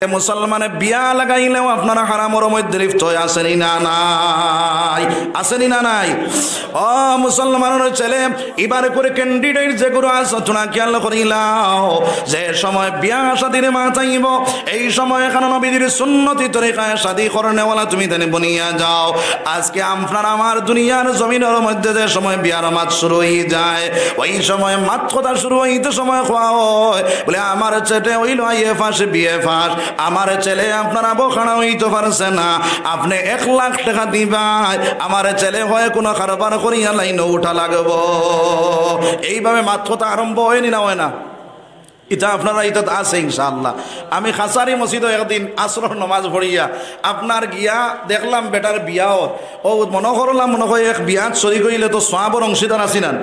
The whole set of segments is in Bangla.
মুসলমানে বিয়া লাগাইলেও আপনারা হারামের মধ্যে লিপ্ত হয়ে আসেনি না নাই? আসেনি না নাই? ও মুসলমানের ছেলে, এবার করে ক্যান্ডিডেট যেগুলো আছে তোমরা খেয়াল করিলাও, যে সময় বিয়া শাদীর মাথাইব এই সময় এখানে নবীদের সুন্নতি তরিকায় শাদী করনেওয়ালা তুমি তেনে বনিয়া যাও। আজকে আপনারা আমার দুনিয়ার জমিনের মধ্যে যে সময় বিয়ার মাত শুরু হয়ে যায়, ওই সময় মাত কথা শুরু হইতে সময় খোয়া হয় বলে আমার ছেলে হইল আইএ ফাঁস বিয়ে ফাঁস, আমার ছেলে আপনারা বোখানা হইতে পারছে না, আপনি 1 লাখ টাকা দিবাই, আমার ছেলে হয় কোনো কারবার করিয়া লাইনে উঠা লাগবো। এইভাবে মাত্রতা আরম্ভ হয়নি না হয় না? এটা আপনারা এটা আছে ইনশাআল্লাহ। আমি খাসারি মসজিদে একদিন আসর নমাজ পড়িয়া আপনার গিয়া দেখলাম বেটার বিয়াও, ও মনে করলাম মনে হয় এক বিয়াত শরীক হইলে তো সোয়াবর অংশীদার আসিনান,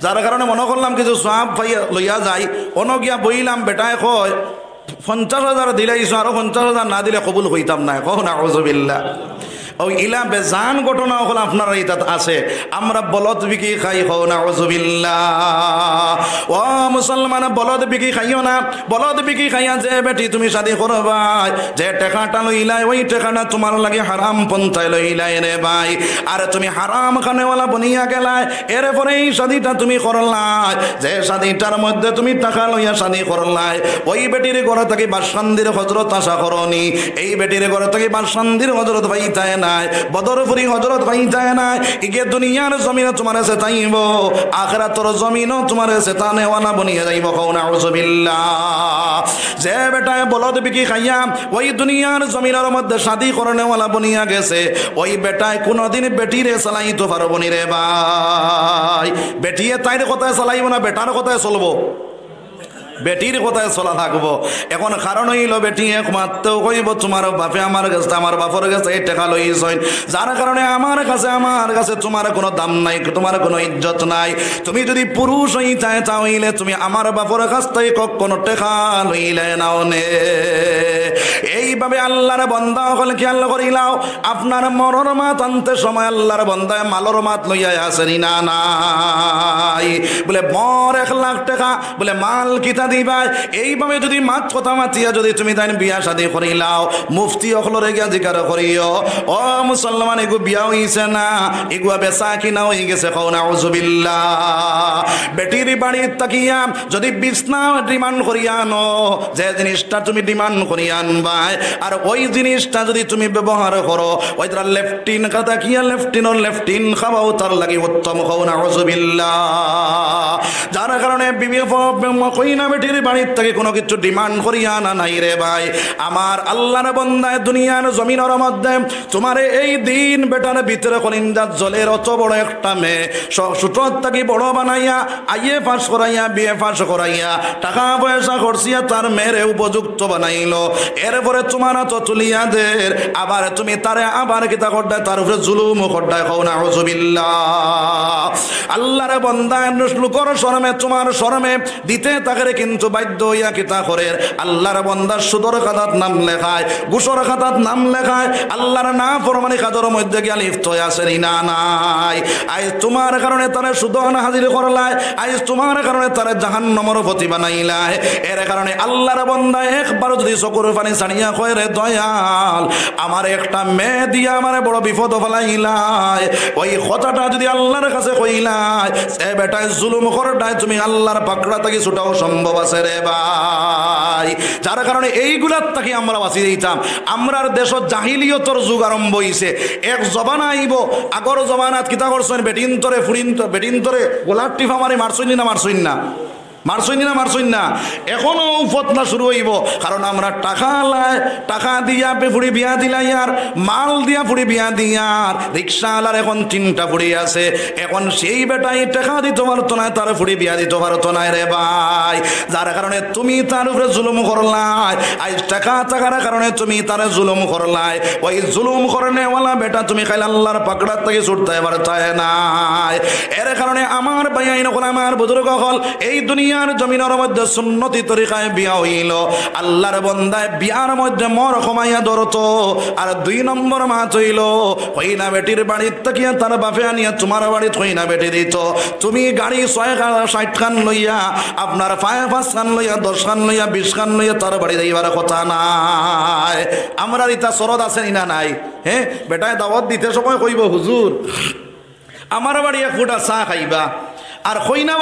যার কারণে মনে করলাম কিছু সোয়াব পাইয়া লইয়া যাই। অন গিয়া বইলাম, বেটায় কয় 50,000 দিলাইছো, আরো 50,000 না দিলে কবুল হইতাম না। কহ না আউযুবিল্লাহ। ওই ইলা বেজান ঘটনা হল আপনার ইতাত আছে। আমরা বলদ বিকি খাই, হও না আউযুবিল্লাহ। ও মুসলমান, বলদ বিকি খাইও না। বলদ বিকি খাইয়া যে বেটি তুমি শাদী করবাই, যে টাকাটা লইলাই ওই টাকাটা তোমার লাগে হারাম পন্থায় লইলাই রে ভাই, আর তুমি হারাম খানেওয়ালা বনিয়া গেলাই। এরপরে এই শাদীটা তুমি করলাই, যে শাদীটার মধ্যে তুমি টাকা লইয়া শাদী করলাই, ওই বেটির ঘরে থেকে বাদশান্দির হযরত আশা করনি, এই বেটির ঘরে থেকে বাদশান্দির হযরত পাইতায় না, বদরপুরি হযরত পাইতায় না। ইকে দুনিয়ার জমিনে তোমার এসে তাইব, আখিরাতের জমিনও তোমার এসে তানেওয়ালা বনিয়া যাইব। কও না আউযুবিল্লাহ। যে বেটায় বলদ বিকি খাইয়া ওই দুনিয়ার জমিনের মধ্যে শাদী করনেওয়ালা বনিয়া গেছে, ওই বেটায় কোনোদিন বেটিরে চালাইতে পারবো নি রে ভাই। বেটিয়ে তাইর কথায় চালাইব না, বেটার কথায় চলবো, বেটির কথায় চলা থাকবো। এখন কারণ হইল বেটি একমাত্র কইব তোমার বাপে আমার কাছে, আমার বাপর কাছে এই টাকা লইছেন, যার কারণে আমার কাছে তোমার কোনো দাম নাই, তোমার কোনো ইজ্জত নাই। তুমি যদি পুরুষ হইতে তাহলে তুমি আমার বাপর কাছ থেকে কখনো টাকা লইলে নাও নে। এইভাবে আল্লাহর বান্দা হল খেয়াল করিলাও, আপনার মরর মাত আনতে সময় আল্লাহর বান্দায় মালর মাত লইয়া আসেনি না নাই? বলে মর 1 লাখ টাকা, বলে মাল কিতা দিবাই। এইভাবে যদি মাত কথা মাতিয়া যদি তুমি তাই বিয়া শাদী করিলাও, মুফতি অখলরে গিয়া জিজ্ঞার করিও, ও মুসলমান এগু বিয়া হইছে না, এগুয়া বেচা কিনা হয়ে গেছে। কও না আউযুবিল্লাহ। বেটির বাড়ি তাকিয়া যদি বিছনা ডিমান্ড করিয়া আনো, যে জিনিসটা তুমি ডিমান্ড করিয়া আনবাই, আর ওই জিনিসটা যদি তুমি ব্যবহার করো, ওই তার লেফটিন কথা কিয়া লেফটিন খাওয়াও তার লাগে উত্তম। কও না আউযুবিল্লাহ। যার কারণে বিবি কইনা বেটির বাড়ির থেকে কোনো কিছু ডিমান্ড করিয়া না নাই রে ভাই। আমার আল্লাহর বান্দায় দুনিয়ার জমিনের মধ্যে তোমারে এই দিন বেটার ভিতরে কলিঞ্জাত জলের অত বড় একটা মেয়ে ছোট থেকে বড় বানাইয়া আইএ পাস করাইয়া বিএ পাস করাইয়া টাকা পয়সা খরচিয়া তার মেয়েরে উপযুক্ত বানাইলো। এরপরে তোমার তো তুলিয়া দের, আবার তুমি তারে আবার কিতা করডায়, তার উপরে জুলুম করডায়। কও না আউযুবিল্লাহ। আল্লাহর বান্দায় লোকর শরমে তোমার শরমে দিতে তাকে কিন্তু বাধ্য হইয়া কিতা করে আল্লাহর বান্দার সুদর খাতাত নাম লেখায়, ঘুষর খাতাত নাম লেখায়, আল্লাহর না ফরমানি কাজের মধ্যে গিয়া লিপ্ত হয়ে আসেনি না নাই? আজ তোমার কারণে তারে সুদন হাজির করলাই, আজ তোমার কারণে তারে জাহান্নামের পতি বানাইলাই। এর কারণে আল্লাহর বান্দা একবার যদি চকুর পানি ছাড়িয়া কয় রে দয়াল, আমার একটা মেয়ে দিয়া আমার বড় বিপদ ফেলাইলাই, ওই কথাটা যদি আল্লাহর কাছে কইলাই, এ বেটায় জুলুম করডায় তুমি আল্লাহর পাকড়া থেকে ছুটাও সম্ভব আছে রে ভাই। যার কারণে এইগুলার থেকে আমরা বাঁচিয়ে দিতাম। আমরার দেশ জাহিলিয়তর যুগ আরম্ভ হইছে, এক জবানা আইব। আগর জবানাত কিতা করছেন, বেটিন তরে গোলাপ টিফা মারি মারছইনি না মারছইন না। এখনো ফতনা শুরু হইব, কারণ আমরা টাকা দিয়া ফুড়ি বিয়া দিলাই, আর মাল দিয়া ফুড়ি বিয়া দিয়ার রিক্সাওয়ালার এখন 3টা ফুড়ি আছে। এখন সেই বেটাই টাকা দিতে পারতো না, তার ফুড়ি বিয়া দিতে পারতো না রে ভাই। যার কারণে তুমি তার উপরে জুলুম করলাই, আজ টাকার কারণে তুমি তার জুলুম করলাই। ওই জুলুম করনেওয়ালা বেটা তুমি খাইলে আল্লাহর পাকড়ার থেকে ছুটতে পারতে নাই। এর কারণে আমার ভাই, আমার বুজুর্গ হল, এই দুনিয়া দুনিয়ার জমিনের মধ্যে সুন্নতি তরিকায় বিয়া হইল আল্লাহর বন্দায় বিয়ার মধ্যে মর কমাইয়া ধরতো আর 2 নম্বর মাছ হইল হইনা বেটির বাড়ির তাকিয়া তার বাপে আনিয়া তোমার বাড়িতে হইনা বেটি দিত তুমি গাড়ি 60 খান লইয়া আপনার 5 খান লইয়া 10 খান লইয়া 20 খান লইয়া তার বাড়ি যাইবার কথা নাই আমরা ইতা সরদ আছে না নাই হ্যাঁ বেটায় দাওয়াত দিতে সময় কইব হুজুর আমার বাড়ি এক ফুটা চা খাইবা আর কইনার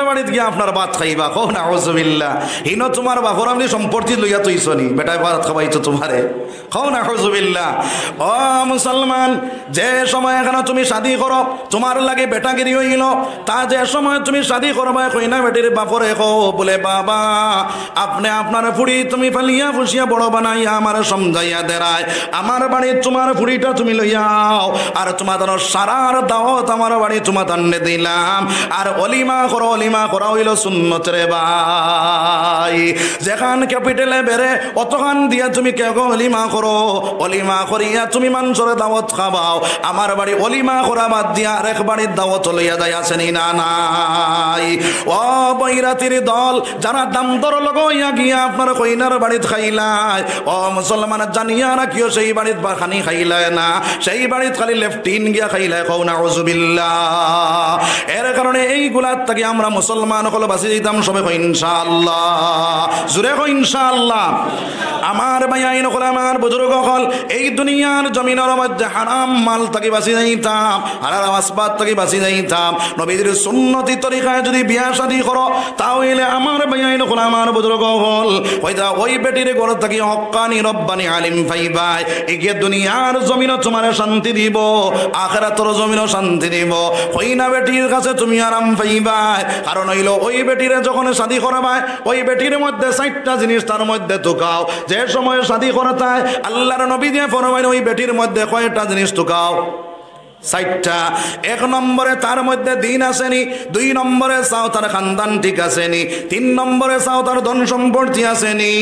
বাড়িত গিয়া আপনার ভাত খাইবা কও না আউযুবিল্লাহ হিনো তোমার বাপর আপনি সম্পত্তি লইয়া তৈছনি বেটায় ভাত খাওয়াইছো তোমারে কও না আউযুবিল্লাহ ও মুসলমান যে সময় এখানে তুমি শাদি করো তোমার লাগে বেটাগিরি হইল তা যে সময় তুমি শাদি করবা কইনা বেটির বাপরে কও বলে বাবা আপনি আপনার ফুড়ি তুমি ফালিয়া ফুসিয়া বড় বানাইয়া আমার সমঝাইয়া দেরায় আমার বাড়ি তোমার ফুড়িটা তুমি লইয়াও আর তোমাদের সারার দাওয়াত আমার বাড়ি তোমাদের দিলাম আর অলিমা করা হইল সুন্নত রে ভাই যেখান ক্যাপিটালে বেড়ে অতখান দিয়া তুমি কে অলিমা করো অলিমা করিয়া তুমি মানুষের দাওয়াত খাবাও আমার বাড়ি অলিমা করা বাদ দিয়া আরেক বাড়ির দাওয়াত লইয়া যায় আসেনি না নাই ও বৈরাতির দল যারা দাম দর লগাইয়া গিয়া আপনার কইনার বাড়িত খাইলাই ও মুসলমান জানিয়া রাখিও সেই বাড়িত বা খানি খাইলাই না সেই বাড়িত খালি লেফটিন গিয়া খাইলাই কও না আউযুবিল্লাহ এর কারণে এইগুলার থেকে আমরা মুসলমান হল বাঁচি যেতাম সবাই কই ইনশাআল্লাহ জোরে কই ইনশাআল্লাহ আমার ভাইয়াইন হল আমার বুজুর্গ হল এই দুনিয়ার জমিনের মধ্যে হারাম মাল থেকে বাঁচি যাইতাম হারাম আসবাব থেকে বাঁচি যাইতাম নবীর সুন্নতি তরিকায় যদি বিয়া শাদী করো তাহলে আমার ভাইয়াইন হল আমার বুজুর্গ হল হয়তো ওই বেটির ঘর থেকে হক্কানি রব্বানি আলিম পাইবাই এগিয়ে দুনিয়ার জমিনও তোমার শান্তি দিব আখিরাতের জমিনও শান্তি দিব হই না বেটির কাছে তুমি আরাম পাইবাই কারণ হইল ওই বেটিরে যখন শাদী করাবাই ওই বেটির মধ্যে 4টা জিনিস তার মধ্যে তুকাও যে সময় শাদী করাতায় আল্লাহর নবী দিয়ে ফরমাইল ওই বেটির মধ্যে কয়টা জিনিস তুকাও 4টা 1 নম্বরে তার মধ্যে দিন আসেনি 2 নম্বরে চাও তার খানদান ঠিক আসেনি 3 নম্বরে চাও তার ধন সম্পত্তি আসেনি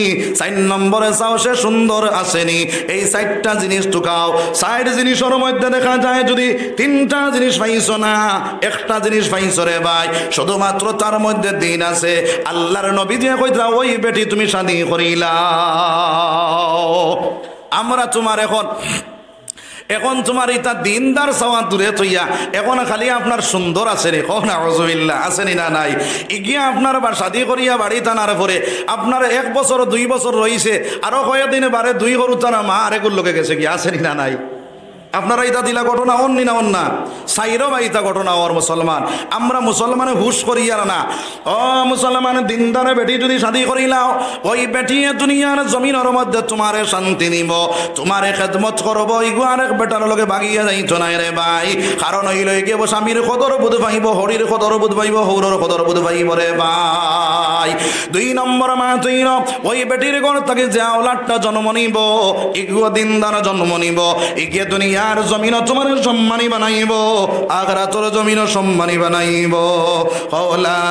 4 নম্বরে চাও সে সুন্দর আসেনি এই 4টা জিনিস টুকাও 4 জিনিসের মধ্যে দেখা যায় যদি 3টা জিনিস পাইছো না একটা জিনিস পাইছো রে ভাই শুধুমাত্র তার মধ্যে দিন আছে আল্লাহর নবী দিয়ে কইরা ওই বেটি তুমি শাদী করিলাও আমরা তোমার এখন তোমার এটা দিনদার চাওয়া দূরে থইয়া এখন খালি আপনার সুন্দর আছে রে কও না আউযুবিল্লাহ আসেনি না নাই ইগিয়া আপনার বা শাদী করিয়া বাড়ি টানার পরে আপনার 1 বছর 2 বছর রইছে আরো কয়েকদিনে বারে 2 গরু টানা মা আরেকুর লোকে গেছে কি আসেনি না নাই আপনারা ইতা দিলা ঘটনা অন্য না অন্য সাইরো বা ইতা ঘটনা ওর মুসলমান আমরা মুসলমানে হুশ করিয়ার না ও মুসলমান দিনদারে বেটি যদি শাদী করিলাও ওই বেটিয়ে দুনিয়ার জমিনের মধ্যে তোমারে শান্তি নিব তোমারে খেদমত করবো ইগু আরেক বেটার লগে ভাগিয়া যাইতো না রে ভাই কারণ হইল গিয়ে স্বামীর কদর বুধ পাইব হরির কদর বুধ পাইব হৌরর কদর বুধ পাইব রে ভাই 2 নম্বর মা তুইন ওই বেটির ঘর থেকে যে আওলাদটা জন্ম নিব ইগু দিনদার জন্ম নিব ইগিয়ে দুনিয়া আর জমিন তোমার সম্মানী বানাইব আখিরাতের জমিন সম্মানী বানাইব লা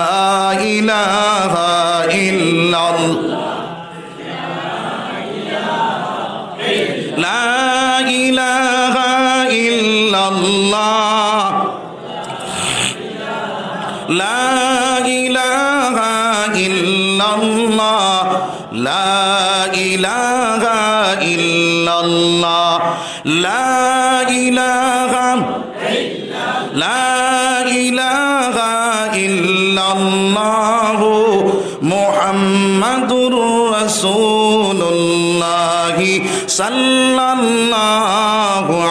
ইলাহা ইল্লাল্লাহ লা ইলাহা ইল্লাল্লাহ লা ইলাহা ইল্লাল্লাহ লা ইলাহা ইল্লাল্লাহ লা ইলাহা ইল্লাল্লাহ মুহাম্মাদুর রাসূলুল্লাহ সাল্লাল্লাহু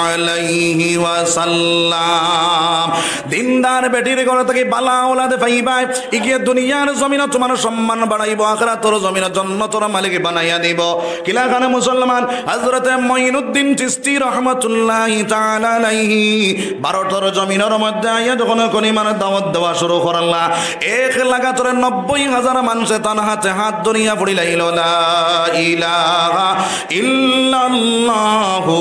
আলাইহি ওয়াসাল্লাম দিনদার বেটির ঘর থেকে বালা আওলাদ পাইবাই ইগিয়ে দুনিয়ার জমিন তোমার সম্মান বাড়াইব আখিরাতের জমিন জান্নাতের মালিক বানাইয়া দিব কিলাখানে মুসলমান হযরতে মঈনুদ্দিন চিশতি রাহমাতুল্লাহি তাআলা আলাইহি ভারতের জমিনের মধ্যে আইয়া যখন কলিমার দাওয়াত দেওয়া শুরু করলা এক লাগাতার 90,000 মানুষে তার হাতে হাত ধরিয়া পড়িলাইল লা ইলাহা ইল্লাল্লাহু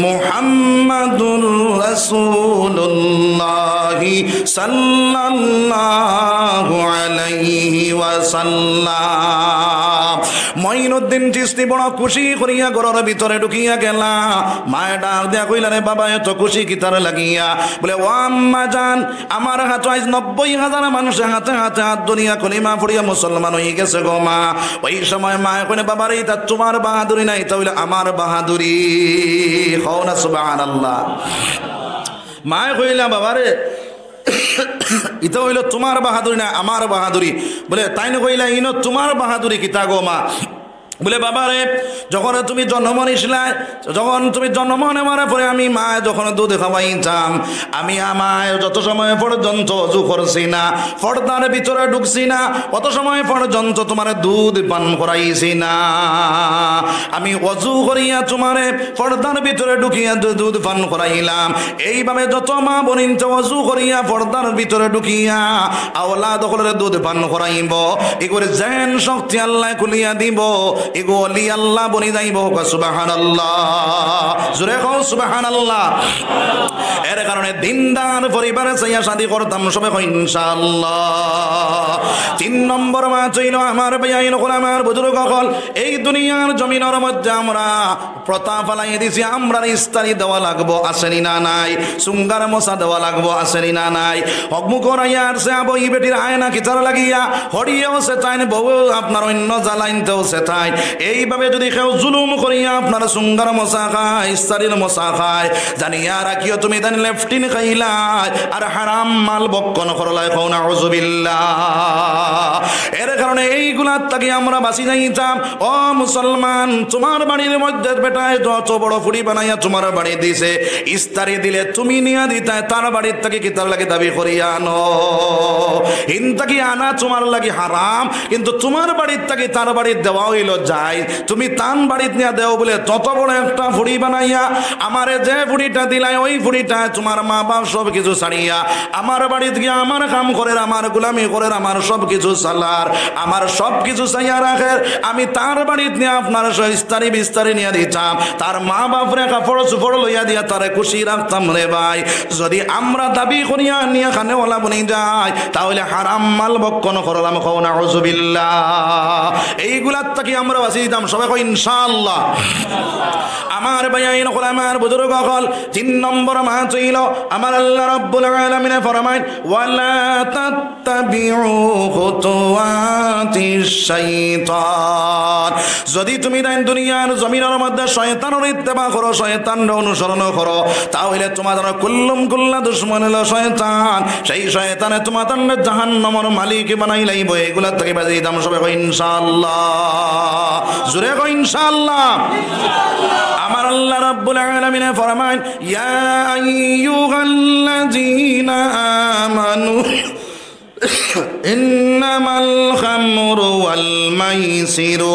মুহাম্মাদুর রাসূলুল্লাহ সাল্লাল্লাহু আলাইহি ওয়াসাল্লাম মঈনুদ্দিন চিশতি বড় খুশি করিয়া ঘরের ভিতরে ঢুকিয়া গেলা। মায়ের ডাক দেয়া কইলা, রে বাবা এত খুশি কি তার লাগিয়া? বলে ও আম্মা জান, আমার হাতে আজ 90,000 মানুষের হাতে হাতে হাত ধরিয়া কলিমা পড়িয়া মুসলমান হয়ে গেছে গো মা। ওই সময় মা কইলে, বাবা রে এটা তোমার বাহাদুরি নাই, এটা হইলো আমার বাহাদুরি। কও না সুবহানাল্লাহ। মা কইলা, বাবা রে এটা হইলো তোমার বাহাদুরি না আমার বাহাদুরি। বলে তাই না? কইলা ইনো তোমার বাহাদুরি কিতা গো মা? বলে বাবা রে, যখন তুমি জন্ম নিছিলাই, যখন তুমি জন্ম নেওয়ার পরে আমি মা যখন দুধ খাওয়াইতাম, আমি আমায় যত সময় পর্যন্ত অজু করছি না, পর্দার ভিতরে ঢুকছি না, অত সময় পর্যন্ত তোমার দুধ পান করাইছি না। আমি অজু করিয়া তোমার পর্দার ভিতরে ঢুকিয়া দুধ পান করাইলাম। এইভাবে যত মা বোনিন অজু করিয়া পর্দার ভিতরে ঢুকিয়া আওলাদ দখলের দুধ পান করাইব, এগুলো জেন শক্তি আল্লাহ খুলিয়া দিব। এগো অলি আল্লাহ বনি যাইব। সুবহানাল্লাহ, জোরে কও সুবহানাল্লাহ। এর কারণে দিনদার পরিবারে চাইয়া শাদী করতাম সবে কই ইনশাআল্লাহ। 3 নম্বর মা চাইল আমার ভাইয়াইন হল আমার বুজুর্গ হল, এই দুনিয়ার জমিনের মধ্যে আমরা প্রথা ফেলাই দিছি, আমরা ইস্তারি দেওয়া লাগবো আসেনি না নাই, সুঙ্গার মশা দেওয়া লাগবো আসেনি না নাই। হকমু করাইয়া আসে আবো ই বেটির আয়না কিতার লাগিয়া হরিয়েও সে চাইন, বউ আপনার অন্য জ্বালাইনতেও সে চাই। এইভাবে যদি কেউ জুলুম করিয়া আপনার সুঙ্গার মশা খায়, ইস্তারির মশা খায়, জানিয়া রাখিও তুমি তাই লেফটিন খাইলাই আর হারাম মাল বক্ষণ করলাই। কও নাউযুবিল্লাহ। এর কারণে এইগুলার থেকে আমরা বাঁচি যাইতাম। ও মুসলমান, তোমার বাড়ির মধ্যে বেটায় যত বড় ফুড়ি বানাইয়া তোমার বাড়ি দিছে, ইস্তারি দিলে তুমি নিয়া দিতায় তার বাড়ির থেকে কি তার লাগে দাবি করিয়া আনো। হিনতাকি আনা তোমার লাগে হারাম, কিন্তু তোমার বাড়ির থেকে তার বাড়ির দেওয়া হইল যায়। তুমি তান বাড়িত নিয়ে দেও বলে তত বড় একটা ফুড়ি বানাইয়া আমারে যে ফুড়িটা দিলাই, ওই ফুড়িটা তোমার মা বাপ সব কিছু ছাড়িয়া আমার বাড়িতে গিয়ে আমার কাম করে, আমার গোলামি করে, আমার সব কিছু সালার, আমার সব কিছু চাইয়া রাখে। আমি তার বাড়িতে নিয়ে আপনার ইস্তারি বিস্তারি নিয়ে দিতাম, তার মা বাপরে কাপড় চুপড় লইয়া দিয়া তারে খুশি রাখতাম রে ভাই। যদি আমরা দাবি করিয়া নিয়ে খানে ওলা বনি যাই, তাহলে হারাম মাল বক্ষণ করলাম। কও নাউযুবিল্লাহ। এইগুলার থেকে আমরা বাঁচি দিতাম সবাই কই ইনশাআল্লাহ। আমার ভাইয়াইন হল আমার বুজুর্গ হল, 3 নম্বর মা চাইল আমার আল্লাহ রাব্বুল আলামিন ফরমায়, ওয়ালা তাত্তাবিউ খুতুওয়াতিশ শাইতান। যদি তুমি দেন দুনিয়ার জমিনের মধ্যে শয়তানের ইত্তেবা করো, শয়তানের অনুসরণ করো, তাহলে তোমাদের কুল্লুম কুল্লা দুশমন হলো শয়তান। সেই শয়তানে তোমাদের জাহান্নামের মালিক বানাই লাইব। এগুলা থেকে বাঁচি দিতাম সবাই কই ইনশাআল্লাহ। জোরে কই ইনশাআল্লাহ। আমার আল্লাহ রাব্বুল আলামিন ফরমায়, ইয়া আইয়ুহাল্লাযীনা আমানু ইন্নামাল খামরু ওয়াল মাইসিরু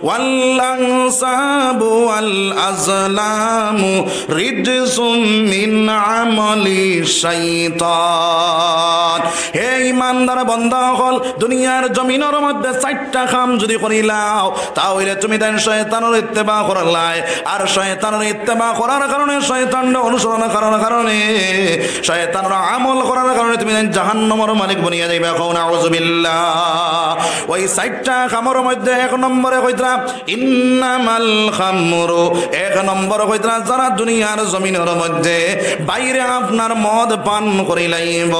ওয়াল আনসাবু ওয়াল আজলামু রিজসুম মিন আমালি শাইতান। হে ঈমানদার বান্দা হল, দুনিয়ার জমিনের মধ্যে 4টা কাম যদি করিলাও, তাহলে তুমি দেন শয়তানের ইত্তেবা করলাই। আর শয়তানের ইত্তেবা করার কারণে, শয়তানের অনুসরণ করার কারণে, শয়তানের আমল করার কারণে তুমি দেন জাহান্নামের মালিক বনিয়া যাইবা। কও নাউযুবিল্লাহ। ওই 4টা কামের মধ্যে 1 নম্বরে কইতরা ইন্নামাল খামরু। 1 নম্বর কইতরা যারা দুনিয়ার জমিনের মধ্যে বাইরে আপনার মদ পান করিলাইব।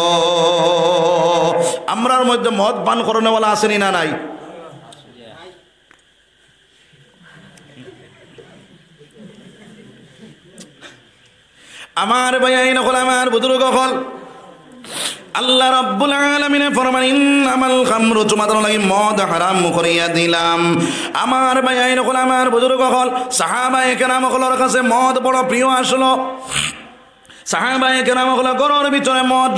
আমরার মধ্যে মদ পান করনেওয়ালা আসেনি না নাই? আমার ভাইয়াইন হল আমার বুজুর্গ হল, আল্লাহ রাব্বুল আলামিন ফরমান, ইন্নামাল খামরু, তোমাদের লাগি মদ হারাম করিয়া দিলাম। আমার ভাইয়াইন হল আমার বুজুর্গ হল, সাহাবায়ে কেরাম হলের কাছে মদ বড় প্রিয় আসলো। সাহাবায়ে কেরাম হলো ঘরের ভিতরে মদ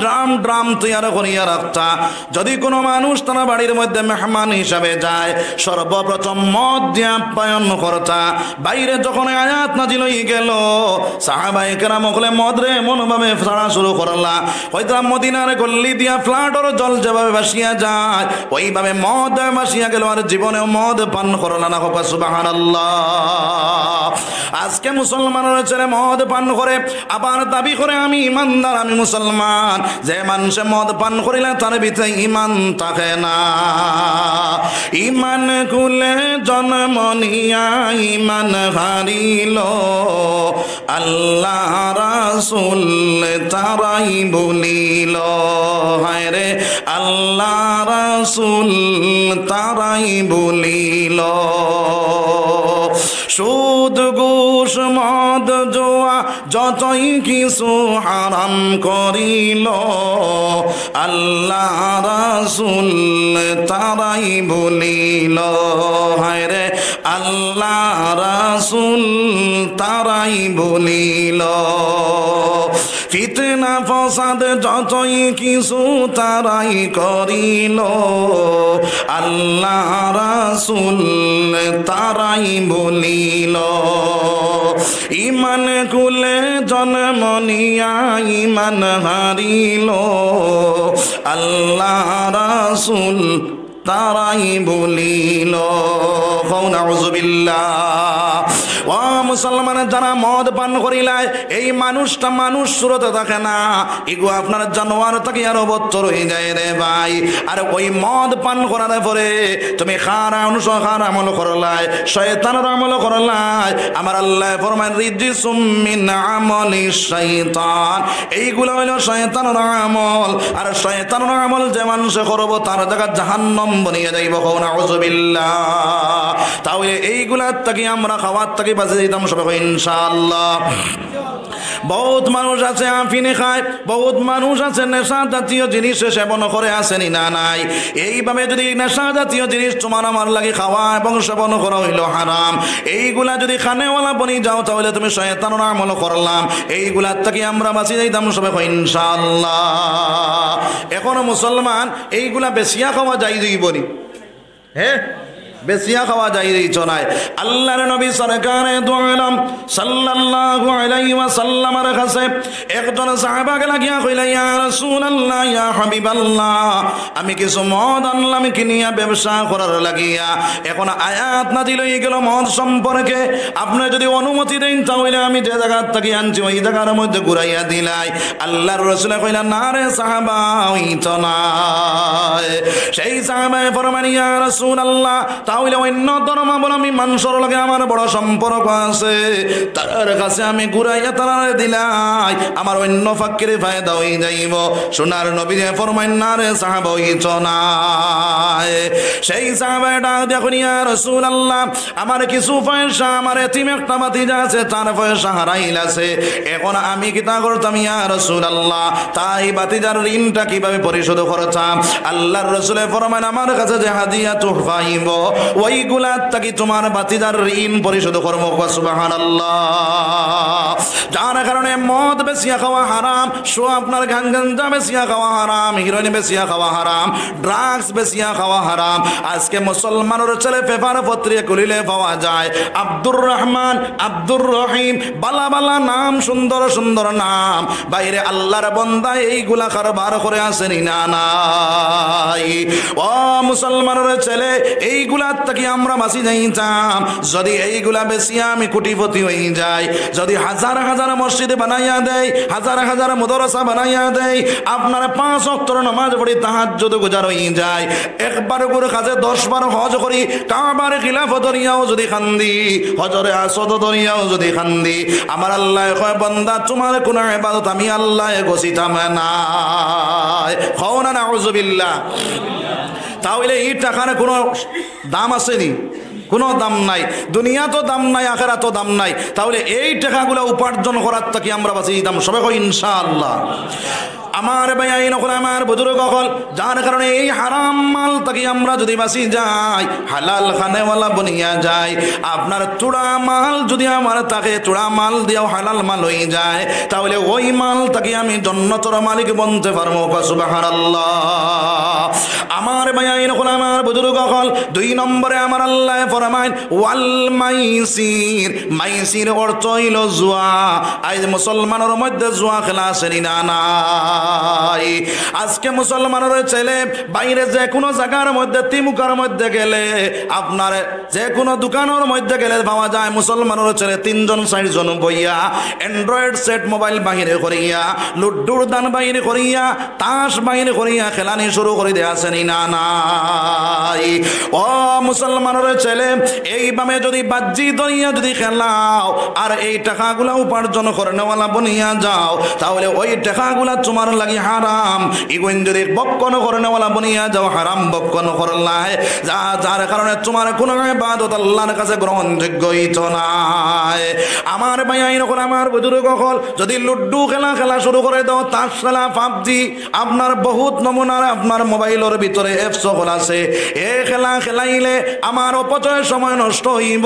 ড্রাম তৈরি করিয়া রাখতা। যদি কোনো মানুষ তার বাড়ির মধ্যে মেহমান হিসাবে যায়, সর্বপ্রথম মদ দিয়ে আপ্যায়ন করতা। বাইরে যখন আয়াত নাজিল হয়ে গেল, সাহাবায়ে কেরাম হলে মদ রে এমনভাবে ছাড়া শুরু করলা, হয়তো মদিনার গল্লি দিয়া ফ্লাডর জল যেভাবে ভাসিয়া যায়, ওইভাবে মদ ভাসিয়া গেল। আর জীবনে মদ পান করলা না। সুবহানাল্লাহ। আজকে মুসলমানের ছেলে মদ পান করে আবার দাবি করে আমি ইমানদার, আমি মুসলমান। যে মানুষে মদ পান করিলে তার ভিতরে ইমান থাকে না। ইমান খুলে জন্ম নিয়া ইমান হারিল, আল্লাহ রাসূল তারাই বলিল। হায় রে আল্লাহ রাসূল তারাই বলিল। সুদ ঘুষ মদ জুয়া যতই কিছু হারাম করিল, আল্লাহ রাসূল তারাই বলিল। হায় রে আল্লাহ রাসূল তারাই বলিল। ফিতনা ফসাদ যতই কিছু তারাই করিল, আল্লাহ রাসূল তারাই বলিল। ইমান কুলে জন্ম নিয়া ইমান হারিল, আল্লাহ রাসূল তারাই বলিল। ও মুসলমান, যারা মদ পান করিলায় এই মানুষটা মানুষ সুরতে থাকে না, এগো আপনার জানোয়ার থেকে আরো বত্তর হয়ে যায় রে ভাই। আর ওই মদ পান করার পরে তুমি খার আমল করলাই, শয়তানের আমল করলাই। আমার আল্লাহ ফরমায় রিজিসুম মিন আমালি শাইতান, এইগুলো হইল শয়তানের আমল। আর শয়তানের আমল যে মানুষে করব তার জায়গা জাহান্নাম বনিয়ে যাইব। নাউযুবিল্লাহ। তাহলে এইগুলার থেকে আমরা খাওয়ার থেকে বাঁচে যেতাম সবাই ইনশাআল্লাহ। বহুত মানুষ আছে আফিনে খায়, বহুত মানুষ আছে নেশা জাতীয় জিনিস সেবন করে, আসেনি না নাই? এইভাবে যদি নেশা জাতীয় জিনিস তোমার আমার লাগে খাওয়া এবং সেবন করা হইল হারাম, এইগুলা যদি খানেওয়ালা বনি যাও তাহলে তুমি শয়তানের আমল করলাম। এইগুলার থেকে আমরা বাঁচি যাইতাম সবাই ইনশাআল্লাহ। এখনো মুসলমান এইগুলা বেশিয়া খাওয়া যাই দিবনি, হ্যাঁ বেশিয়া খাওয়া যায় এই চনায়। আল্লাহর নবী সরকারে দু আলম সাল্লাল্লাহু আলাইহি ওয়াসাল্লামের কাছে একজন সাহাবাকে লাগিয়া কইলা, ইয়া রাসূলুল্লাহ, ইয়া হাবিবাল্লাহ, আমি কিছু মদ আনলাম কিনিয়া ব্যবসা করার লাগিয়া। এখন আয়াত নাযিল হয়ে গেল মদ সম্পর্কে, আপনি যদি অনুমতি দেন তাহলে আমি যে জায়গা থেকে আনছি ওই জায়গার মধ্যে ঘুরাইয়া দিলাই। আল্লাহর রাসূল কইলা, না রে সাহাবা, ওই তো না। সেই সাহাবায়ে ফরমান, ইয়া রাসূলুল্লাহ, তাহলে অন্য ধর্মাবলম্বী মানুষের লগে আমার বড় সম্পর্ক আছে, তার কাছে আমি ঘুরাইয়া তারা দিলাই, আমার অন্য ফাঁকের ফায়দা হয়ে যাইব। সোনার নবী ফরমাইন, না রে সাহাবা, হইছ না। সেই সাহাবায়ে ডাক দেখুন, ইয়া রাসূলুল্লাহ, আমার কিছু পয়সা, আমার এতিম একটা ভাতিজা আছে, তার পয়সা হারাইলাছে। এখন আমি কিতা করতাম ইয়া রাসূলুল্লাহ? তাই ভাতিজার ঋণটা কিভাবে পরিশোধ করতাম? আল্লাহর রাসূল ফরমান, আমার কাছে যে হাদিয়া তোহফা আইব ওইগুলা থেকে তোমার ভাতিজার ঋণ পরিশোধ করবো। সুবহানাল্লাহ। যার কারণে মদ বেশিয়া খাওয়া হারাম, আপনার গাঞ্জা বেশিয়া খাওয়া হারাম, হিরোইন বেশিয়া খাওয়া হারাম, ড্রাগস বেশিয়া খাওয়া হারাম। আজকে মুসলমানের ছেলে পেপার পত্রিকা খুলিলে পাওয়া যায় আব্দুর রহমান, আব্দুর রহিম, বালা বালা নাম, সুন্দর সুন্দর নাম। বাইরে আল্লাহর বান্দা এইগুলা কারবার করে আসেনি না নাই? ও মুসলমানের ছেলে, এইগুলার থেকে আমরা বাঁচি যাইতাম যদি এইগুলা বেশি আমি কোটিপতি হয়ে যাই। যদি হাজার হাজার মসজিদ বানাইয়া দেয়, হাজার হাজার মাদ্রাসা বানাইয়া দেয়, আপনার 5 ওয়াক্তের নামাজ পড়ি, তাহাজ্জুদ গুজার হয়ে যায়, একবার করে কাজে 10 বার হজ করি, কাবার খিলাফত দরিয়াও যদি খান্দি, হজরে আসদ দরিয়াও যদি খান্দি, আমার আল্লাহ কয়, বান্দা তোমার কোন ইবাদত আমি আল্লাহ গছিতাম না। খাও না, নাউযুবিল্লাহ। তাহলে এই টাকার কোনো দাম আসেনি? কোনো দাম নাই। দুনিয়া তো দাম নাই, আখেরাত তো দাম নাই। তাহলে এই টাকাগুলো উপার্জন করার থেকে আমরা বাঁচি দাম সবাই কই ইনশাআল্লাহ। আমার ভাই আইন করে আমার বুজুর্গ হল, যার কারণে এই হারাম মাল থেকে আমরা যদি বাঁচি যাই, হালাল খানেওয়ালা বনিয়া যায়। আপনার চূড়া মাল যদি আমার তাকে চূড়া মাল দিয়েও হালাল মাল হয়ে যায়, তাহলে ওই মাল থেকে আমি জান্নাতের মালিক বনতে পারবো। সুবহানাল্লাহ। আমার ভাই আইন করে আমার বুজুর্গ হল, 2 নম্বরে আমার আল্লাহ ফরমায় ওয়াল মাইসির। মাইসির অর্থ হইল জুয়া। আজ মুসলমানের মধ্যে জুয়া খেলা আসেনি না? নাই। আজকে মুসলমানের ছেলে বাইরে যে কোনো জায়গার মধ্যে তিমুকার মধ্যে গেলে, আপনার যে কোনো দোকানের মধ্যে গেলে পাওয়া যায় মুসলমানের ছেলে 3জন 4জন বইয়া অ্যান্ড্রয়েড সেট মোবাইল বাহিরে করিয়া, লুড্ডুর দান বাহিরে করিয়া, তাস বাহিরে করিয়া খেলানি শুরু করে দেয়াছেন না নাই? ও মুসলমানের ছেলে, এইভাবে যদি বাজি দইয়া যদি খেলাও আর এই টাকাগুলা উপার্জন করে নেওয়ালা বনিয়া যাও, তাহলে ওই টাকাগুলা তোমার লাগি হারাম। ইগুন যদি বক্কন করে নেওয়ালা বনিয়া যাও, হারাম বক্কন করলাই, যার কারণে তোমার কোনো ইবাদত আল্লাহর কাছে গ্রহণযোগ্য হইতো না। আমার ভাই আইনকল, আমার বুজুর্গ হল, যদি লুড্ডু খেলা শুরু করে দাও, তাস খেলা, পাবজি, আপনার বহুত নমুনার আপনার মোবাইলের ভিতরে অ্যাপস সকল আছে। এই খেলা খেলাইলে আমার অপচয় সময় নষ্ট হইব।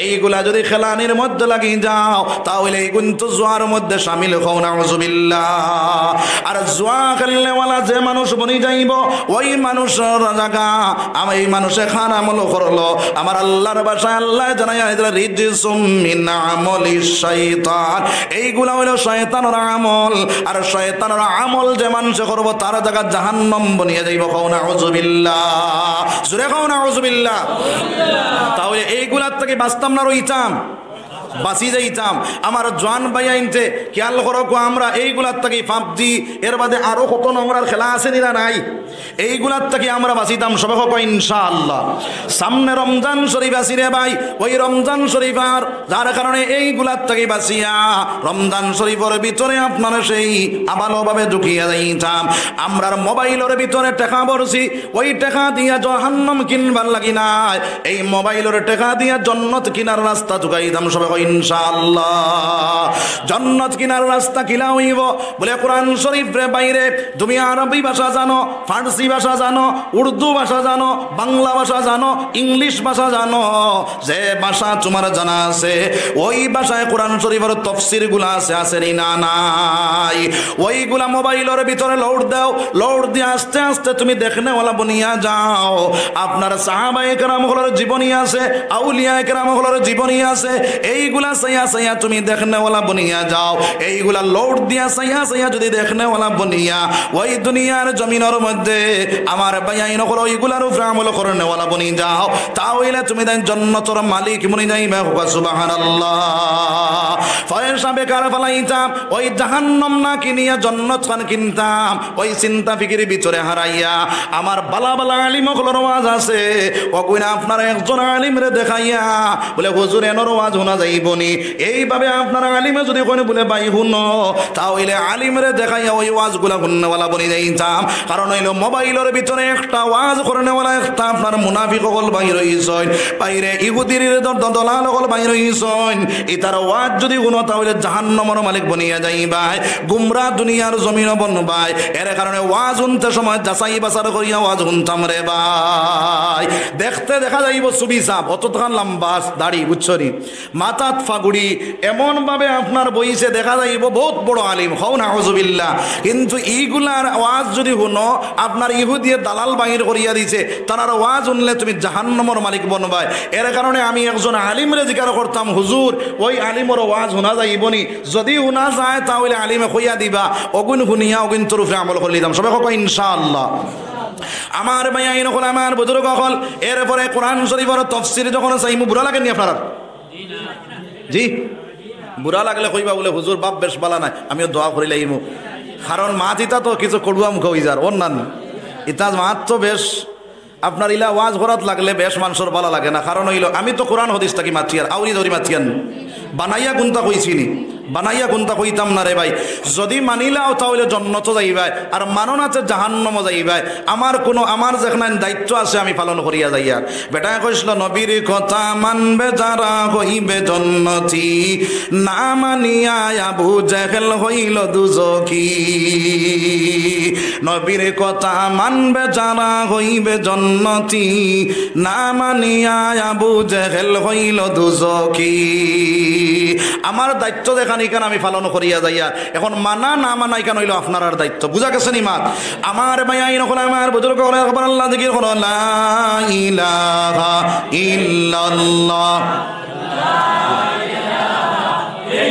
এইগুলা যদি খেলানির মধ্যে লাগি যাও, তাহলে এই কিন্তু জুয়ার মধ্যে শামিল হও, নাউজুবিল্লাহ। আর জুয়া খেলনেওয়ালা যে মানুষ বনি যাইব, ওই মানুষের জায়গা আমি এই মানুষে খান আমল করলো। আমার আল্লাহর ভাষায় আল্লাহ জানাই রিজসুম মিন আমালিশ শাইতান, এইগুলা হইল শয়তানের আমল। আর শয়তানের আমল যে মানুষ করবো তার জায়গা জাহান্নাম বনিয়ে যাইব। কও নাউজুবিল্লাহ, জোরে কও নাউজুবিল্লাহ। তাহলে এইগুলার থেকে বাঁচতাম না, রইতাম, বাঁচি যাইতাম। আমার জোয়ান ভাই আইনতে খেয়াল করো, আমরা এইগুলার থেকে পাবজি, এর বাদে আরো কত নোংরার খেলা আছে নিরা নাই, এইগুলার থেকে আমরা বাঁচিতাম সবে হোক ইনশাআল্লাহ। সামনে রমজান শরীফ আসি রে ভাই, ওই রমজান শরীফ আর যার কারণে এইগুলার থেকে বাঁচিয়া রমজান শরীফের ভিতরে আপনারা সেই ভালোভাবে ঢুকিয়া যাইতাম। আমরার মোবাইলের ভিতরে টাকা ভরছি, ওই টাকা দিয়া জাহান্নাম কিনবার লাগি নাই, এই মোবাইলের টাকা দিয়া জান্নাত কিনার রাস্তা ঢুকাইতাম সবে ইনশাআল্লাহ। জান্নাত কিনার রাস্তা কিলা হইব বলে কোরআন শরীফ রে বাইরে তুমি আরবি ভাষা জানো, ফার্সি ভাষা জানো, উর্দু ভাষা জানো, বাংলা ভাষা জানো, ইংলিশ ভাষা জানো, যে ভাষা তোমার জানা আছে ওই ভাষায় কোরআন শরীফের তাফসীর গুলা আছে না নাই? ওইগুলা মোবাইলের ভিতরে লোড দাও, লোড দিয়ে আস্তে আস্তে তুমি দেখনে ওয়ালা বনিয়া যাও। আপনার সাহাবায়ে কেরাম হলোর জীবনী আছে, আউলিয়া কেরাম হলোর জীবনী আছে, এইগুলা সাইয়া তুমি দেখনে ওয়ালা বনিয়া যাও। এইগুলা লোড দিয়া সাইয়া যদি দেখনে ওয়ালা বনিয়া ওই দুনিয়ার জমিনের মধ্যে আমার ভাই নকল ওইগুলার উপরে আমল করে নেওয়ালা বনি যাও, তাহলে তুমি দেন জান্নাতের মালিক বনি যাইবা। সুবহানাল্লাহ। পয়সা বেকার ফলাইতাম, ওই জাহান্নাম না কিনিয়া জান্নাত খান কিনতাম, ওই চিন্তা ফিকির ভিতরে হারাইয়া আমার বালা বালা আলিম হলোর ওয়াজ আছে, ওগুনা আপনার একজন আলিমরে দেখাইয়া বলে হুজুর এনর ওয়াজ শোনা যাইবনি, এইভাবে আপনার আলিমে যদি কোন বলে ভাই শুনো, তাহলে আলিমরে দেখাইয়া ওই ওয়াজগুলা শুননেওয়ালা বনি যাইতাম। কারণ হইল মোবাইলের ভিতরে একটা ওয়াজ করনেওয়ালা একটা আপনার মুনাফিক হল বাইর হইছেন, বাইরে ইহুদির দলাল হল বাইর হইছেন, ইতার ওয়াজ যদি শুনো তাহলে জাহান্নামের মালিক বনিয়া যাইবাই, গুমরা দুনিয়ার জমিন বনবাই। এর কারণে ওয়াজ শুনতে সময় যাচাই বাছার করিয়া ওয়াজ শুনতাম রে ভাই। দেখতে দেখা যাইব সুবি সাপ অতখান লম্বা দাড়ি, বুঝছরি, মাথাত ফাগুড়ি, এমন ভাবে আপনার বইছে দেখা যাইব বহুত বড় আলিম, হও না হুজুবিল্লাহ। কিন্তু এইগুলার ওয়াজ যদি শুনো আপনার ইহুদিয়ে দালাল বাহির করিয়া দিছে, তার ওয়াজ শুনলে তুমি জাহান্নামের মালিক বনবাই। এর কারণে আমি একজন আলিমরে জিজ্ঞাসা করতাম, হুজুর ওই আলিমর ওয়াজ শোনা যাইবনি? যদি শোনা যায় তাহলে আলিমে কইয়া দিবা, অগুন শুনিয়া অগুন তোর উপরে আমল করে দিতাম সবাই কয় ইনশাআল্লাহ। আমার ভাই আইন হল, আমার বুজুর্গ হল, এরপরে কোরআন শরীফের তাফসীর যখন চাইমু বুড়া লাগেনি আপনার? জি, বুড়া লাগলে কইবা বলে হুজুর বাপ বেশ বালা নাই, আমিও দোয়া করি লাইমু। কারণ মাত ইতা তো কিছু কড়ুয়া মুখ হয়ে যার অন্যান্য ইতাজ মাত তো বেশ আপনার ইলা ওয়াজ করাত লাগলে বেশ মানুষের ভালো লাগে না। কারণ হইল আমি তো কোরআন হাদিস থাকি মাতিয়ার, আউরি ধরি মাতিয়ান, বানাইয়া গুনতা কইছিনি, বানাইয়া গুনতা কইতাম না রে ভাই। যদি মানিলাও তাহলে জান্নাতে যাইবাই, আর মানো না যে জাহান্নামে যাইবাই। আমার যেখানে দায়িত্ব আছে আমি পালন করিয়া যাইয়ার। বেটায় কইছিল নবীর কথা মানবে যারা হইবে জান্নাতি, না মানিয়া আবু জাহেল হইল দুজকি। নবীর কথা মানবে যারা হইবে জান্নাতি, না মানিয়া আবু জাহেল হইল দুজকি। আমার দায়িত্ব দেখান এখানে আমি পালন করিয়া যাইয়া, এখন মানা না মানা এখানে হইল আপনার দায়িত্ব। বুঝা গেছে নি মাত? আমার ভাই আইন হল, আমার বুজুর্গ হলে একবার আল্লাহ জিকির করো, লা ইলাহা ইল্লাল্লাহ, লা ইলাহা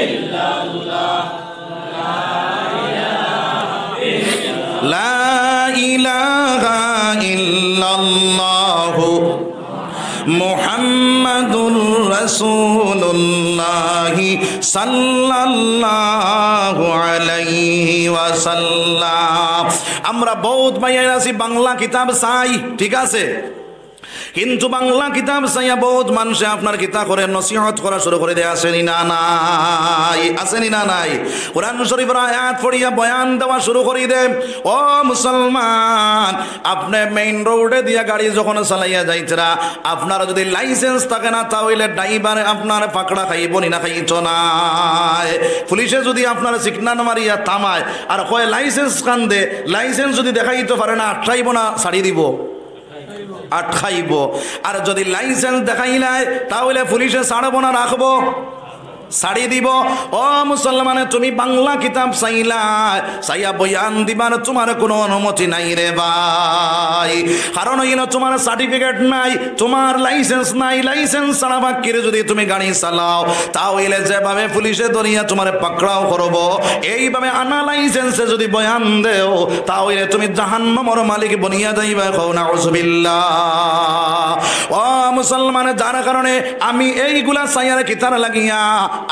ইল্লাল্লাহ, লা ইলাহা রাসূলুল্লাহি সাল্লাল্লাহু আলাইহি ওয়াসাল্লাম। আমরা বহুত ভাইয়েরা আছি বাংলা কিতাব চাই, ঠিক আছে, কিন্তু বাংলা কিতাব চাইয়া বহুত মানুষে আপনার কিতাব করে নসিহত করা শুরু করে দেয়, আসেনি না নাই, আসেনি না নাই, কোরআন শরীফের আয়াত পড়িয়া বয়ান দেওয়া শুরু করে দেয়। ও মুসলমান, আপনি মেইন রোডে দিয়া গাড়ি যখন চালাইয়া যাইতরা, আপনার যদি লাইসেন্স থাকে না তাহলে ড্রাইভারে আপনার পাকড়া খাইব না খাইছ না। পুলিশে যদি আপনার সিগনাল মারিয়া থামায় আর কয় লাইসেন্স কান্দে, লাইসেন্স যদি দেখাইতে পারে না আটকাইব না ছাড়ি দিব, আটকাইব। আর যদি লাইসেন্স দেখাই নাই তাহলে পুলিশে ছাড়বো না রাখবো, ছাড়ি দিব। ও মুসলমানে, তুমি বাংলা কিতাব চাইলা, চাইয়া বয়ান দিবার তোমার কোনো অনুমতি নাই রে ভাই। কারণ হইল তোমার সার্টিফিকেট নাই, তোমার লাইসেন্স নাই। লাইসেন্স ছাড়া বাক্যের যদি তুমি গাড়ি চালাও তাহলে যেভাবে পুলিশে ধরিয়া তোমার পাকড়াও করবো, এইভাবে আনা লাইসেন্সে যদি বয়ান দেও তাহলে তুমি জাহান্নামের মালিক বনিয়া যাইবা। কও নাউযুবিল্লাহ। ও মুসলমানে, যার কারণে আমি এইগুলা চাইয়ার কিতার লাগিয়া,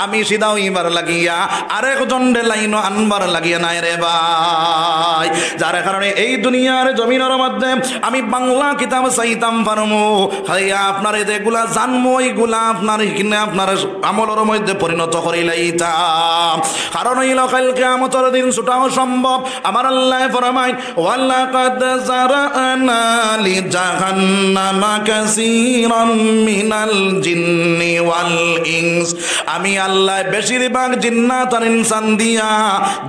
আমি সিধা হইবার লাগিয়া আরেকজন লাইন আনবার লাগিয়া নাই রে ভাই। যার কারণে এই দুনিয়ার জমিনের মধ্যে আমি বাংলা কিতাব চাইতাম পারমু, খাইয়া আপনার যেগুলা জানবো এইগুলা আপনার কিনে আপনার আমলের মধ্যে পরিণত করিলাইতাম। কারণ হইল কাল কিয়ামতের দিন ছুটাও সম্ভব। আমার আল্লাহ ফরমায়, ওয়ালাকাদ জারানা লি জাহান্নামা কাসীরাম মিনাল জিন্নি ওয়াল ইনস। আমি আল্লাহ বেশিরভাগ জিন্নাত আর ইনসান দিয়া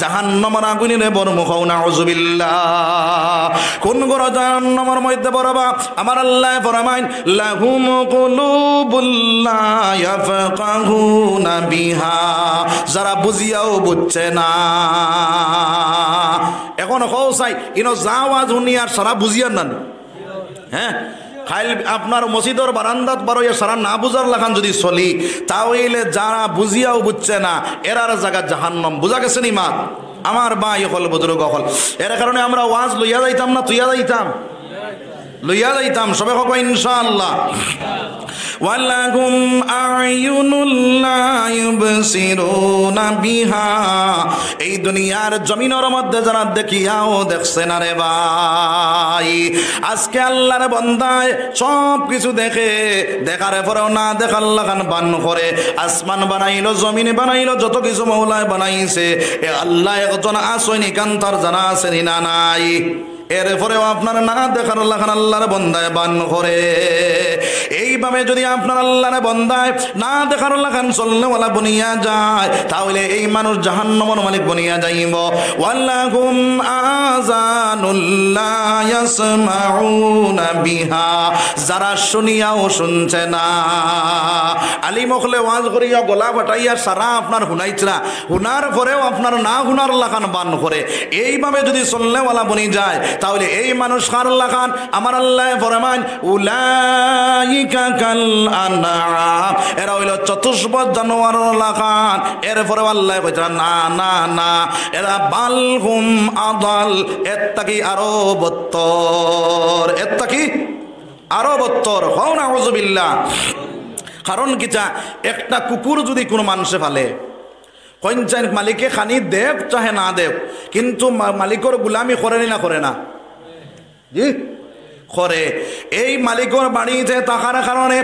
জাহান্নামের আগুনে বরমু। খাও নাউযুবিল্লাহ। কোন গরো জাহান্নামের মধ্যে বরবা? আমার আল্লাহ ফরমায়, লাহুম কুলুবুল লা ইয়াফকাহুনা বিহা, যারা বুঝিয়াও বুঝছে না। এখন কও চাই ইনো যাওয়া দুনিয়ার সারা বুঝিয়ার না, হ্যাঁ, খাইল আপনার মসজিদের বারান্দাত বারোয়া সারা না বুঝার লাগান যদি চলি তাহলে যারা বুঝিয়াও বুঝছে না এরার জায়গা জাহান্নাম। বুঝা গেছে নি মা আমার ভাই হল বুজুর্গ হল। এর কারণে আমরা ওয়াজ লইয়া যাইতাম না, তুইয়া যাইতাম, লইয়া যাইতাম সবে হব ইনশাআল্লাহ। ওয়ালাহুম আ'য়ুনুল লা ইউবসিরুনা বিহা, এই দুনিয়ার জমিনের মধ্যে যারা দেখিয়াও দেখছে না রে ভাই। আজকে আল্লাহর বান্দায় সব কিছু দেখে, দেখার পরেও না দেখার লাগান বান করে। আসমান বানাইলো, জমিন বানাইলো, যত কিছু মওলায় বানাইছে এ আল্লাহ একজন আসয়নি কান্তার জানা আছে না নাই। এরপরেও আপনার না দেখার লাগান আল্লাহর বান্দায় বান করে। এইভাবে যদি আপনার আল্লাহর বান্দায় না দেখার লাগান চলনেওয়ালা বনিয়া যায় তাহলে এই মানুষ জাহান্নামের মালিক বনিয়া যাইব। ওয়ালাহুম আযানুল লা ইয়াসমাউনা বিহা, যারা শুনিয়াও শুনছে না। আলিম হলে ওয়াজ করিয়া গলা ফাটাইয়া সারা আপনার শুনাইছরা, শুনার পরেও আপনার না শুনার লাগান বান করে। এইভাবে যদি চলনেওয়ালা বনি যায় তাহলে এই মানুষ কার লাগান? আমার আল্লাহ ফরমান, উলাইকা কাল আনআম, এরা হইল চতুষ্পদ জানোয়ারের লাগান। এরপরে আল্লাহ কইরা না না না, এরা বালহুম আদাল, এর থাকি আরো বত্তর, এর থাকি আরো বত্তর। হও নাউযুবিল্লাহ। কারণ কিটা, একটা কুকুর যদি কোনো মানুষে ফালে কইন চাই মালিকে খানি দেব চাহে না দেব, কিন্তু মালিকর গুলামি করে না করে না, জি করে। এই মালিকের বাড়িতে থাকার কারণে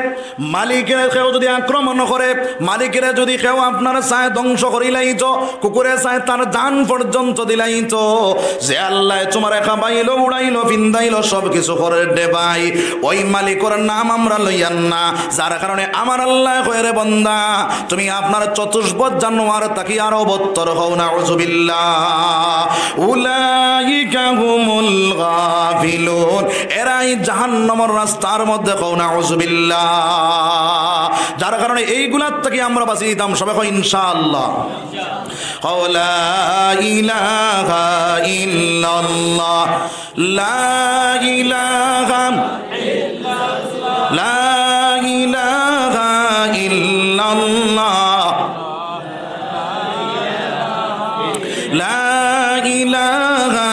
মালিকের কেউ যদি আক্রমণ করে, মালিকের যদি কেউ আপনার চায় ধ্বংস করিলাইতো, কুকুরে চায় তার জান পর্যন্ত দিলাইতো, যে আল্লাহ তোমার খাবাইলো, উড়াইলো, ফিন্দাইলো, সব কিছু করে দে ভাই, ওই মালিকের নাম আমরা লইয়ান না। যার কারণে আমার আল্লাহ কয় রে বান্দা, তুমি আপনার চতুষ্পদ জানোয়ার তাকি আরো বত্তর হও নাউযুবিল্লাহ। উলাইকা হুমুল গাফিলুন, এরাই জাহান্নামের রাস্তার মধ্যে। কও নাউযুবিল্লাহ। যার কারণে এইগুলার থেকে আমরা বাঁচিয়ে দিতাম সবাই কই ইনশাআল্লাহ। কও লা ইলাহা ইল্লাল্লাহ, লা ইলাহা ইল্লাল্লাহ, লা ইলাহা ইল্লাল্লাহ, লা ইলাহা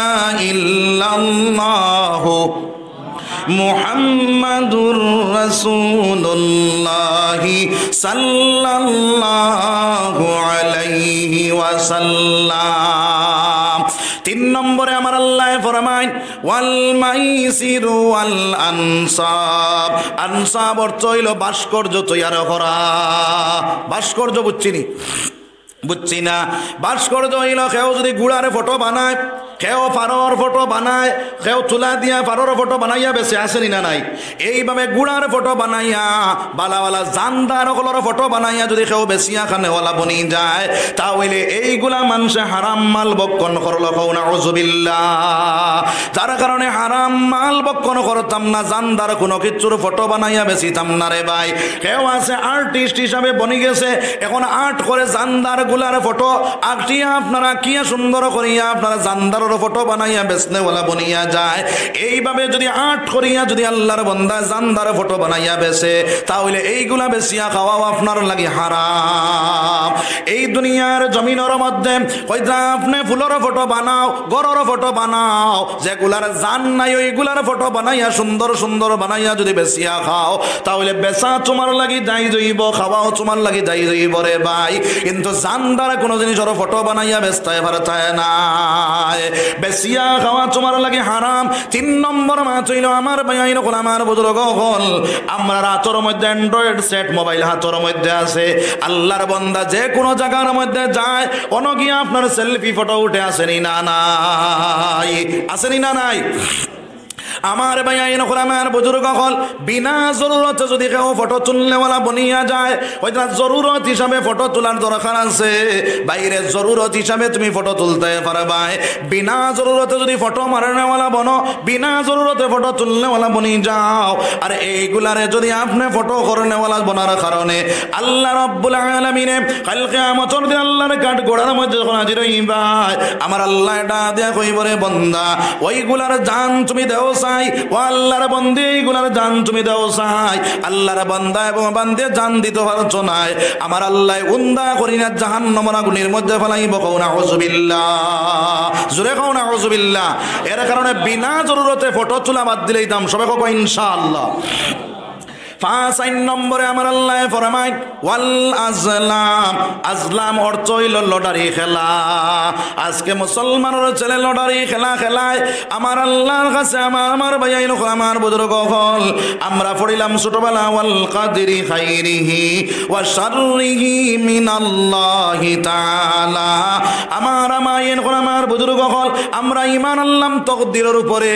ইল্লাল্লাহ, মুহাম্মাদুর রাসূলুল্লাহ সাল্লাল্লাহু আলাইহি ওয়াসাল্লাম। 3 নম্বরে আমার আল্লাহ ফরমায় ওয়াল মাইসিরু ওয়াল আনসাব। আনসাব অর্থ হইল ভাস্কর্য তৈরি করা। ভাস্কর্য বুঝছিনি? বুঝছি না। ভাস্কর্য হইল কেউ যদি গুড়ার ফটো বানায়, কেউ ফারোর ফটো বানায়, কেউ তুলা দিয়া ফারোর ফটো বানাইয়া বেশি আসেনি না নাই? এইভাবে গুড়ার ফটো বানাইয়া বালাওয়ালা জানদার সকলের ফটো বানাইয়া যদি কেউ বেশিয়া খানেওয়ালা বনি যায়, তাহলে এইগুলা মানুষে হারাম মাল বক্ষণ করল। নাউযুবিল্লাহ। যার কারণে হারাম মাল বক্ষণ করতাম না, জানদার কোনো কিছুর ফটো বানাইয়া বেশিতাম না রে ভাই। কেউ আছে আর্টিস্ট হিসাবে বনি গেছে, এখন আর্ট করে জানদার গুলার ফটো আঁকিয়া আপনারা কিয়া সুন্দর করিয়া আপনারা জানদার ফটো বানাইয়া বেচনেওয়ালা বনিয়া যায়। এইভাবে যদি আর্ট করিয়া যদি আল্লাহর বান্দা জানদার ফটো বানাইয়া বেচে, তাহলে এইগুলা বেচিয়া খাওয়াও আপনার লাগি হারাম। এই দুনিয়ার জমিনের মধ্যে কইতা আপনি ফুলের ফটো বানাও, গরর ফটো বানাও, যেগুলার জান নাই ওইগুলার ফটো বানাইয়া সুন্দর সুন্দর বানাইয়া যদি বেচিয়া খাও, তাহলে বেচা তোমার লাগি যাই যাইব, খাওয়াও তোমার লাগি যাই যাইব রে ভাই। কিন্তু জানদার কোনো জিনিসের ফটো বানাইয়া বেচতে পারতায় না, বেচিয়া খাওয়া তোমার লাগে হারাম। 3 নম্বর মাছ হইল আমার ভাইয়াইন হল আমার বুজুর্গ হল, আমরা রাতের মধ্যে অ্যান্ড্রয়েড সেট মোবাইল হাতের মধ্যে আছে। আল্লাহর বান্দা যে কোনো জায়গার মধ্যে যায়, অনগিয়া আপনার সেলফি ফটো উঠে আসেনি না নাই? আসেনি না নাই? আমার ভাইয়াইন হল আমার বুজুর্গ হল, বিনা জরুরতে যদি কেউ ফটো তুলনেওয়ালা বনিয়া যায়, ওইটা জরুরত হিসাবে ফটো তোলার দরকার আছে। বাইরে জরুরত হিসাবে তুমি ফটো তুলতে পারবা। বিনা জরুরতে যদি ফটো মারনেওয়ালা বনো, বিনা জরুরতে ফটো তুলনেওয়ালা বনি যাও, আর এইগুলারে যদি আপনি ফটো করনেওয়ালা বনার কারণে আল্লাহ রাব্বুল আলামিনে কাল কিয়ামতের দিন আল্লাহর কাঠ গোড়ার মধ্যে যখন হাজির হইবা, আমার আল্লাহ এটা দিয়া কইব রে বান্দা, ওইগুলার জান তুমি দেও চাই, ও আল্লাহর বান্দী এইগুলার জান তুমি দেও চাই। আল্লাহর বান্দা এবং বান্দে জান দিতে পারছো না, আমার আল্লাহ উন্দা করি না জাহান্নামের আগুনের মধ্যে ফেলাইব। কও নাউযুবিল্লাহ, জোরে কও নাউযুবিল্লাহ। এর কারণে বিনা জরুরতে ফটো তোলা বাদ দিলেই দাম। সবাই কও ইনশাআল্লাহ। 5 নম্বরে আমার আল্লাহ ফরমায় ওয়াল আজলাম। আজলাম অর্থ হইল লটারি খেলা। আজকে মুসলমানের ছেলে লটারি খেলা খেলায় আমার আল্লাহর কাছে আমার ভাইয়াইন আমার বুজুর্গ হল, আমরা পড়িলাম ছোটবেলা ওয়াল কাদরি খাইরিহি ওয়া শাররিহি মিনাল্লাহি তাআলা। আমার মায়েন আমার বুজুর্গ হল, আমরা ঈমান আনলাম তকদিরের উপরে,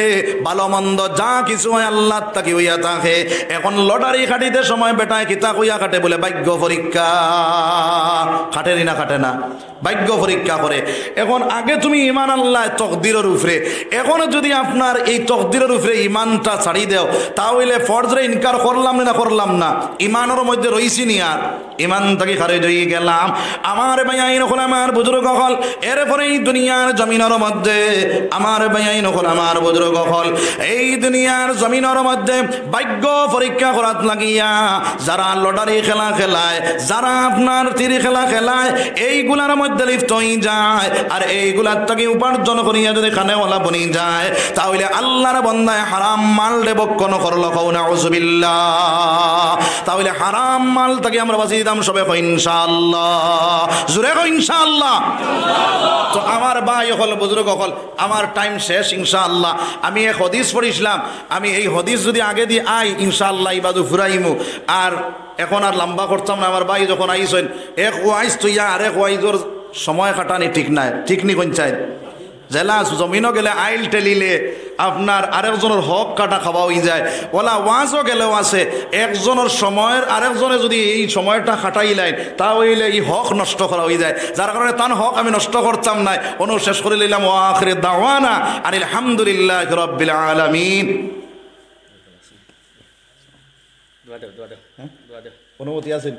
ভালো মন্দ যা কিছু হয় আল্লাহর তাকি হইয়া থাকে। এখন লটারি খাটিতে সময় বেটায় কিতা কইয়া কাটে বলে ভাগ্য পরীক্ষা। খাটেনি না? খাটে না? ভাগ্য পরীক্ষা করে। এখন আগে তুমি ঈমান আল্লাহ তকদিরের উপরে, এখন যদি আপনার এই তকদিরের উপরে ঈমানটা ছাড়ি দেও, তাহলে ফরজরে ইনকার করলাম না করলাম না? ঈমানের মধ্যে রইছি নি, আর ঈমান থেকে খারিজ হয়ে গেলাম। আমার ভাইয়াইন হল আমার বুজুর্গ হল, এরপরে এই দুনিয়ার জমিনের মধ্যে আমার ভাইয়াইন হল আমার বুজুর্গ হল, এই দুনিয়ার জমিনের মধ্যে ভাগ্য পরীক্ষা করাত লাগিয়া যারা লটারি খেলা খেলায়, যারা আপনার তীর খেলা খেলায়, এইগুলার মধ্যে লিপ্ত হয়ে যায়, আর এইগুলার থেকে উপার্জন করিয়া যদি খানেওয়ালা বনি যায়, তাহলে আল্লাহর বান্দায় হারাম মাল দেবক্ষণ করল। কও নাউযুবিল্লাহ। তাহলে হারাম মাল থেকে আমরা বাঁচিয়ে দাম। সবে কই ইনশাআল্লাহ, জোরে কই ইনশাআল্লাহ। তো আমার ভাই হল বুজুর্গ হল, আমার টাইম শেষ ইনশাআল্লাহ। আমি এক হদিস পড়িছিলাম, আমি এই হদিস যদি আগে দিয়ে আই ইনশাআল্লাহ ইবাদু ফুরাইমু, আর এখন আর লম্বা করতাম না। আমার ভাই যখন আইসেন, এক ওয়াইজ তুইয়া আর এক ওয়াইজর সময় কাটানি ঠিক নাই, ঠিক নি পঞ্চায়েত জেলা জমিনও গেলে আইল টেলিলে আপনার আরেকজনের হক কাটা খাওয়া হয়ে যায়। ওলা ওয়াজও গেলেও আছে, একজনের সময়ের আরেকজনে যদি এই সময়টা খাটাইলেন, তা হইলে এই হক নষ্ট করা হয়ে যায়। যার কারণে তার হক আমি নষ্ট করতাম নাই, অনু শেষ করে নিলাম। ওয়া আখিরু দাওয়ানা আনিল হামদুলিল্লাহি রাব্বিল আলামিন। অনুমতি আছেন?